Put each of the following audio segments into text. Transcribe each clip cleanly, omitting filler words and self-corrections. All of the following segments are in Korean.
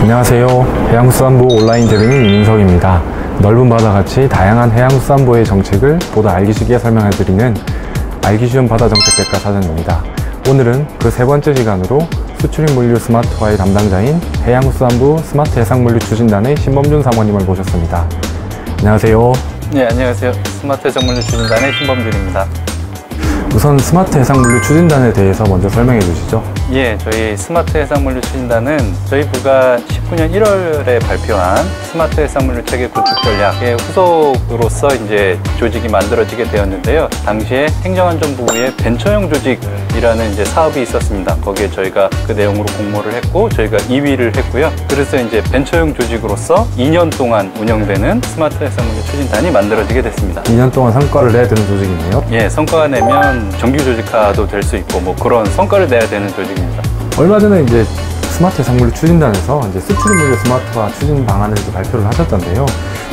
안녕하세요. 해양수산부 온라인 대변인 이민석입니다. 넓은 바다같이 다양한 해양수산부의 정책을 보다 알기 쉽게 설명해드리는 알기 쉬운 바다정책 백과사전입니다. 오늘은 그 세 번째 시간으로 수출입 물류 스마트화의 담당자인 해양수산부 스마트 해상물류 추진단의 신범준 사모님을 모셨습니다. 안녕하세요. 네, 안녕하세요. 스마트 해상물류 추진단의 신범준입니다. 우선 스마트 해상물류 추진단에 대해서 먼저 설명해 주시죠. 예, 저희 스마트 해상물류 추진단은 저희 부가 19년 1월에 발표한 스마트 해상물류 체계 구축 전략의 후속으로서 이제 조직이 만들어지게 되었는데요. 당시에 행정안전부의 벤처형 조직이라는 이제 사업이 있었습니다. 거기에 저희가 그 내용으로 공모를 했고 저희가 2위를 했고요. 그래서 이제 벤처형 조직으로서 2년 동안 운영되는 스마트 해상물류 추진단이 만들어지게 됐습니다. 2년 동안 성과를 내야 되는 조직이네요. 예, 성과가 내면 정규 조직화도 될 수 있고 뭐 그런 성과를 내야 되는 조직입니다. 얼마 전에 이제 스마트 해상물류 추진단에서 이제 수출입 물류 스마트화 추진 방안을 이제 발표를 하셨던데요.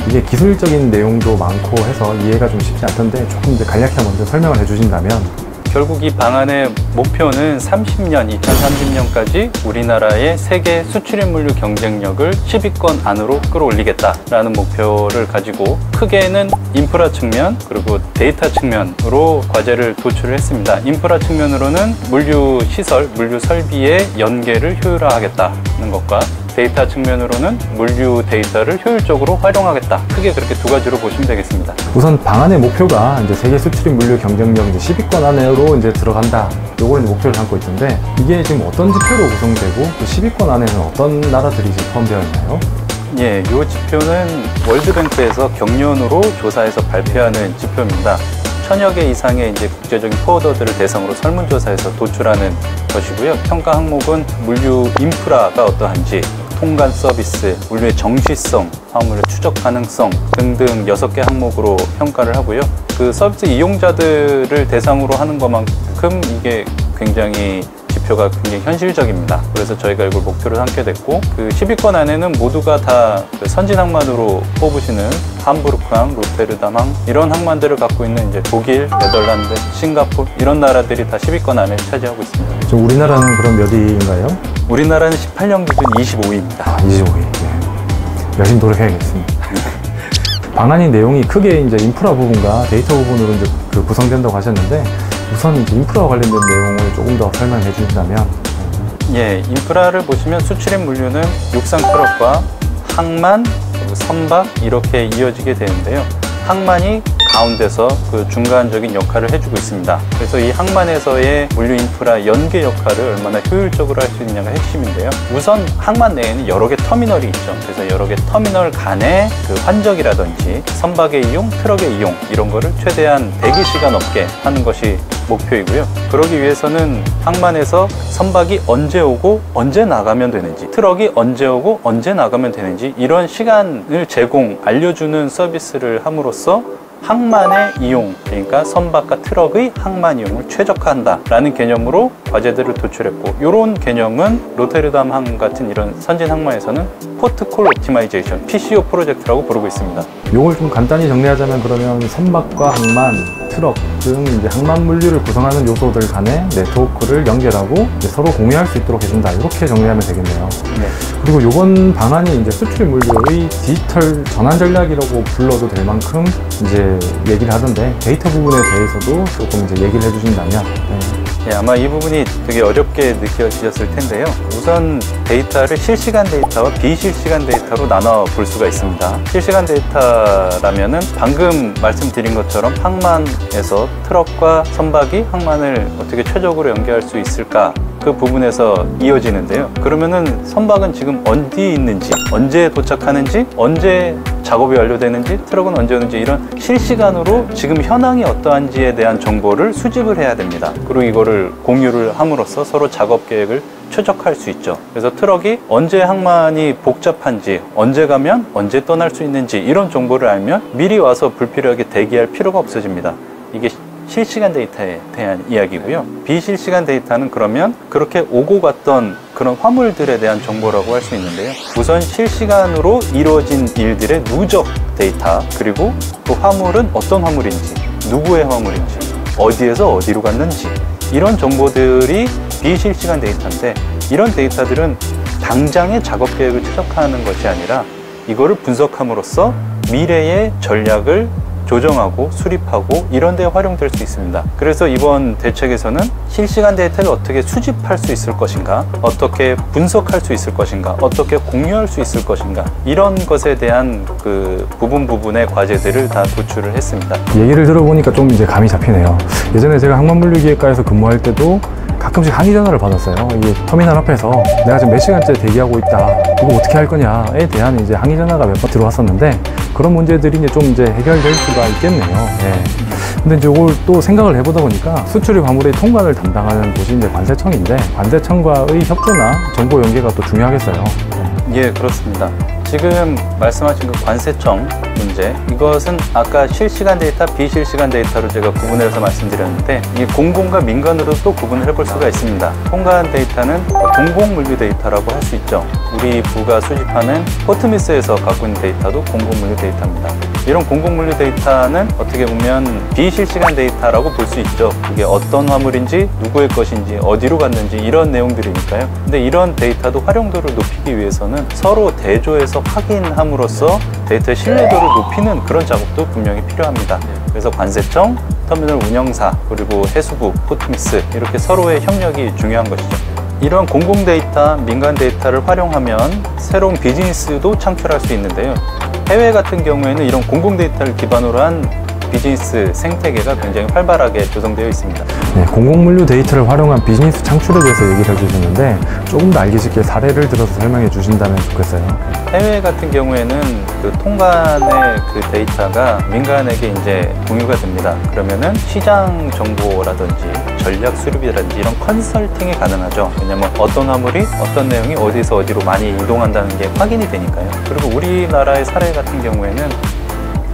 이게 기술적인 내용도 많고 해서 이해가 좀 쉽지 않던데 조금 이제 간략히 먼저 설명을 해주신다면. 결국 이 방안의 목표는 2030년까지 우리나라의 세계 수출입 물류 경쟁력을 10위권 안으로 끌어올리겠다라는 목표를 가지고 크게는 인프라 측면 그리고 데이터 측면으로 과제를 도출을 했습니다. 인프라 측면으로는 물류 시설, 물류 설비의 연계를 효율화하겠다는 것과 데이터 측면으로는 물류 데이터를 효율적으로 활용하겠다. 크게 그렇게 두 가지로 보시면 되겠습니다. 우선 방안의 목표가 이제 세계 수출입 물류 경쟁력 이제 10위권 안으로 이제 들어간다. 요걸 이제 목표를 삼고 있는데 이게 지금 어떤 지표로 구성되고 또 10위권 안에는 어떤 나라들이 지금 포함되어 있나요? 예, 이 지표는 월드뱅크에서 경년으로 조사해서 발표하는 지표입니다. 1000여 개 이상의 이제 국제적인 포워더들을 대상으로 설문조사해서 도출하는 것이고요. 평가 항목은 물류 인프라가 어떠한지, 통관 서비스, 물류의 정시성, 화물의 추적 가능성 등등 6개 항목으로 평가를 하고요. 그 서비스 이용자들을 대상으로 하는 것만큼 이게 굉장히 지표가 굉장히 현실적입니다. 그래서 저희가 이걸 목표로 삼게 됐고 그 10위권 안에는 모두가 다 선진 항만으로 뽑으시는 함부르크항, 로테르담항 이런 항만들을 갖고 있는 이제 독일, 네덜란드, 싱가포르 이런 나라들이 다 10위권 안에 차지하고 있습니다. 지금 우리나라는 그럼 몇 위인가요? 우리나라는 18년 기준 25위입니다. 25위. 네. 열심히 노력해야겠습니다. 방안의 내용이 크게 이제 인프라 부분과 데이터 부분으로 이제 구성된다고 하셨는데 우선 이제 인프라와 관련된 내용을 조금 더 설명해 주신다면. 예, 인프라를 보시면 수출입 물류는 육상 트럭과 항만, 그리고 선박 이렇게 이어지게 되는데요. 항만이 가운데서 그 중간적인 역할을 해주고 있습니다. 그래서 이 항만에서의 물류 인프라 연계 역할을 얼마나 효율적으로 할 수 있느냐가 핵심인데요. 우선 항만 내에는 여러 개 터미널이 있죠. 그래서 여러 개 터미널 간의 그 환적이라든지 선박의 이용, 트럭의 이용 이런 거를 최대한 대기 시간 없게 하는 것이 목표이고요. 그러기 위해서는 항만에서 선박이 언제 오고 언제 나가면 되는지, 트럭이 언제 오고 언제 나가면 되는지 이런 시간을 알려주는 서비스를 함으로써 항만의 이용, 그러니까 선박과 트럭의 항만 이용을 최적화한다라는 개념으로 과제들을 도출했고 이런 개념은 로테르담항 같은 이런 선진 항만에서는 포트 콜 옵티마이제이션, PCO 프로젝트라고 부르고 있습니다. 이걸 좀 간단히 정리하자면 그러면 선박과 항만, 트럭 등 이제 항만 물류를 구성하는 요소들 간의 네트워크를 연결하고 이제 서로 공유할 수 있도록 해준다. 이렇게 정리하면 되겠네요. 네. 그리고 이번 방안이 이제 수출 물류의 디지털 전환 전략이라고 불러도 될 만큼 이제 얘기를 하던데 데이터 부분에 대해서도 조금 이제 얘기를 해주신다면. 네. 예, 아마 이 부분이 되게 어렵게 느껴지셨을 텐데요. 우선 데이터를 실시간 데이터와 비실시간 데이터로 나눠 볼 수가 있습니다. 실시간 데이터라면은 방금 말씀드린 것처럼 항만에서 트럭과 선박이 항만을 어떻게 최적으로 연계할 수 있을까? 그 부분에서 이어지는데요. 그러면은 선박은 지금 어디 있는지, 언제 도착하는지, 언제 작업이 완료되는지, 트럭은 언제 오는지 이런 실시간으로 지금 현황이 어떠한지에 대한 정보를 수집을 해야 됩니다. 그리고 이거를 공유를 함으로써 서로 작업 계획을 최적화할 수 있죠. 그래서 트럭이 언제 항만이 복잡한지, 언제 가면 언제 떠날 수 있는지 이런 정보를 알면 미리 와서 불필요하게 대기할 필요가 없어집니다. 이게 실시간 데이터에 대한 이야기고요. 비실시간 데이터는 그러면 그렇게 오고 갔던 그런 화물들에 대한 정보라고 할 수 있는데요. 우선 실시간으로 이루어진 일들의 누적 데이터, 그리고 그 화물은 어떤 화물인지, 누구의 화물인지, 어디에서 어디로 갔는지 이런 정보들이 비실시간 데이터인데, 이런 데이터들은 당장의 작업 계획을 최적화하는 것이 아니라 이거를 분석함으로써 미래의 전략을 조정하고 수립하고 이런 데 활용될 수 있습니다. 그래서 이번 대책에서는 실시간 데이터를 어떻게 수집할 수 있을 것인가, 어떻게 분석할 수 있을 것인가, 어떻게 공유할 수 있을 것인가, 이런 것에 대한 그 부분의 과제들을 다 도출을 했습니다. 얘기를 들어보니까 좀 이제 감이 잡히네요. 예전에 제가 항만물류기획과에서 근무할 때도 가끔씩 항의 전화를 받았어요. 이게 터미널 앞에서 내가 지금 몇 시간째 대기하고 있다, 이거 어떻게 할 거냐에 대한 이제 항의 전화가 몇 번 들어왔었는데, 그런 문제들이 이제 좀 이제 해결될 수가 있겠네요. 네. 근데 이제 이걸 또 생각을 해보다 보니까 수출입 화물의 통관을 담당하는 곳이 이제 관세청인데, 관세청과의 협조나 정보 연계가 또 중요하겠어요. 예, 그렇습니다. 지금 말씀하신 그 관세청 문제, 이것은 아까 실시간 데이터, 비실시간 데이터로 제가 구분해서 말씀드렸는데, 이 공공과 민간으로 또 구분을 해볼 수가 있습니다. 통관 데이터는 공공물류 데이터라고 할 수 있죠. 우리 부가 수집하는 포트미스에서 갖고 있는 데이터도 공공물류 데이터입니다. 이런 공공물류 데이터는 어떻게 보면 비실시간 데이터라고 볼 수 있죠. 이게 어떤 화물인지, 누구의 것인지, 어디로 갔는지 이런 내용들이니까요. 근데 이런 데이터도 활용도를 높이기 위해서는 서로 대조해서 확인함으로써 데이터의 신뢰도를 높이는 그런 작업도 분명히 필요합니다. 그래서 관세청, 터미널 운영사, 그리고 해수부, 포트미스, 이렇게 서로의 협력이 중요한 것이죠. 이런 공공 데이터, 민간 데이터를 활용하면 새로운 비즈니스도 창출할 수 있는데요. 해외 같은 경우에는 이런 공공 데이터를 기반으로 한 비즈니스 생태계가 굉장히 활발하게 조성되어 있습니다. 네, 공공물류 데이터를 활용한 비즈니스 창출에 대해서 얘기를 해주셨는데, 조금 더 알기 쉽게 사례를 들어서 설명해 주신다면 좋겠어요. 해외 같은 경우에는 그 통관의 그 데이터가 민간에게 이제 공유가 됩니다. 그러면은 시장 정보라든지 전략 수립이라든지 이런 컨설팅이 가능하죠. 왜냐면 어떤 화물이 어떤 내용이 어디서 어디로 많이 이동한다는 게 확인이 되니까요. 그리고 우리나라의 사례 같은 경우에는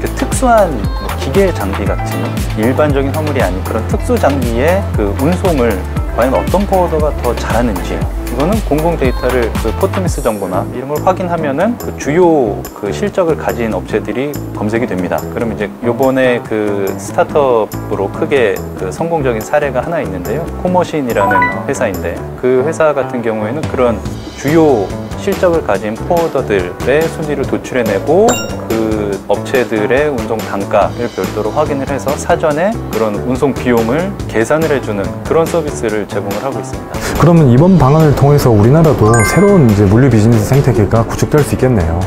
그 특수한 기계 장비 같은 일반적인 화물이 아닌 그런 특수 장비의 그 운송을 과연 어떤 포워더가 더 잘하는지, 이거는 공공 데이터를 그 포트미스 정보나 이런 걸 확인하면은 그 주요 그 실적을 가진 업체들이 검색이 됩니다. 그럼 이제 요번에 그 스타트업으로 크게 그 성공적인 사례가 하나 있는데요. 코머신이라는 회사인데, 그 회사 같은 경우에는 그런 주요 실적을 가진 포워더들의 순위를 도출해내고 그 업체들의 운송 단가를 별도로 확인을 해서 사전에 그런 운송 비용을 계산을 해주는 그런 서비스를 제공을 하고 있습니다. 그러면 이번 방안을 통해서 우리나라도 새로운 이제 물류 비즈니스 생태계가 구축될 수 있겠네요.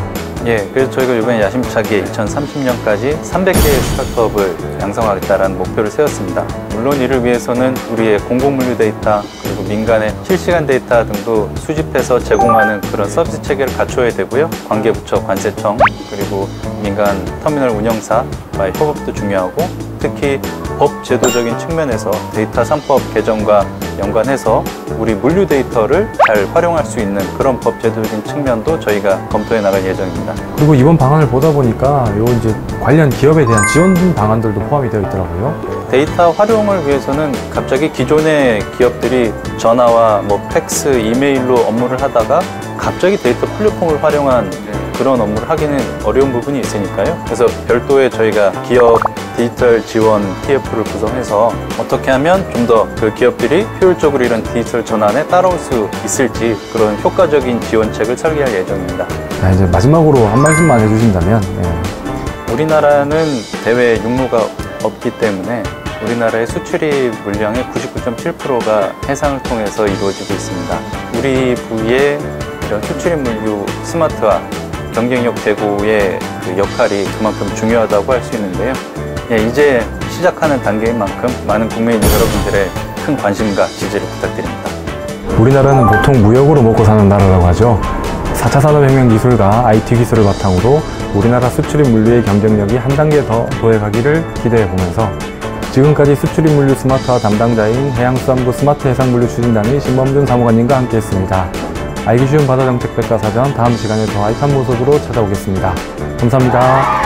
예, 그래서 저희가 이번에 야심차게 2030년까지 300개의 스타트업을 양성하겠다는 목표를 세웠습니다. 물론 이를 위해서는 우리의 공공물류 데이터, 그리고 민간의 실시간 데이터 등도 수집해서 제공하는 그런 서비스 체계를 갖춰야 되고요. 관계부처, 관세청, 그리고 민간 터미널 운영사와의 협업도 중요하고, 특히 법 제도적인 측면에서 데이터 3법 개정과 연관해서 우리 물류 데이터를 잘 활용할 수 있는 그런 법 제도적인 측면도 저희가 검토해 나갈 예정입니다. 그리고 이번 방안을 보다 보니까 요 이제 관련 기업에 대한 지원 방안들도 포함이 되어 있더라고요. 데이터 활용을 위해서는 갑자기 기존의 기업들이 전화와 뭐 팩스, 이메일로 업무를 하다가 갑자기 데이터 플랫폼을 활용한 그런 업무를 하기는 어려운 부분이 있으니까요. 그래서 별도의 저희가 기업 디지털 지원 TF를 구성해서 어떻게 하면 좀 더 그 기업들이 효율적으로 이런 디지털 전환에 따라올 수 있을지 그런 효과적인 지원책을 설계할 예정입니다. 자, 이제 마지막으로 한 말씀만 해주신다면. 네. 우리나라는 대외 육로가 없기 때문에 우리나라의 수출입 물량의 99.7%가 해상을 통해서 이루어지고 있습니다. 우리 부의 이런 수출입 물류 스마트화, 경쟁력 제고의 그 역할이 그만큼 중요하다고 할 수 있는데요. 예, 이제 시작하는 단계인 만큼 많은 국민 여러분들의 큰 관심과 지지를 부탁드립니다. 우리나라는 보통 무역으로 먹고 사는 나라라고 하죠. 4차 산업혁명 기술과 IT 기술을 바탕으로 우리나라 수출입 물류의 경쟁력이 한 단계 더 도약하기를 기대해 보면서, 지금까지 수출입 물류 스마트화 담당자인 해양수산부 스마트 해상물류 추진단의 신범준 사무관님과 함께했습니다. 알기 쉬운 바다정책 백과사전, 다음 시간에 더 알찬 모습으로 찾아오겠습니다. 감사합니다.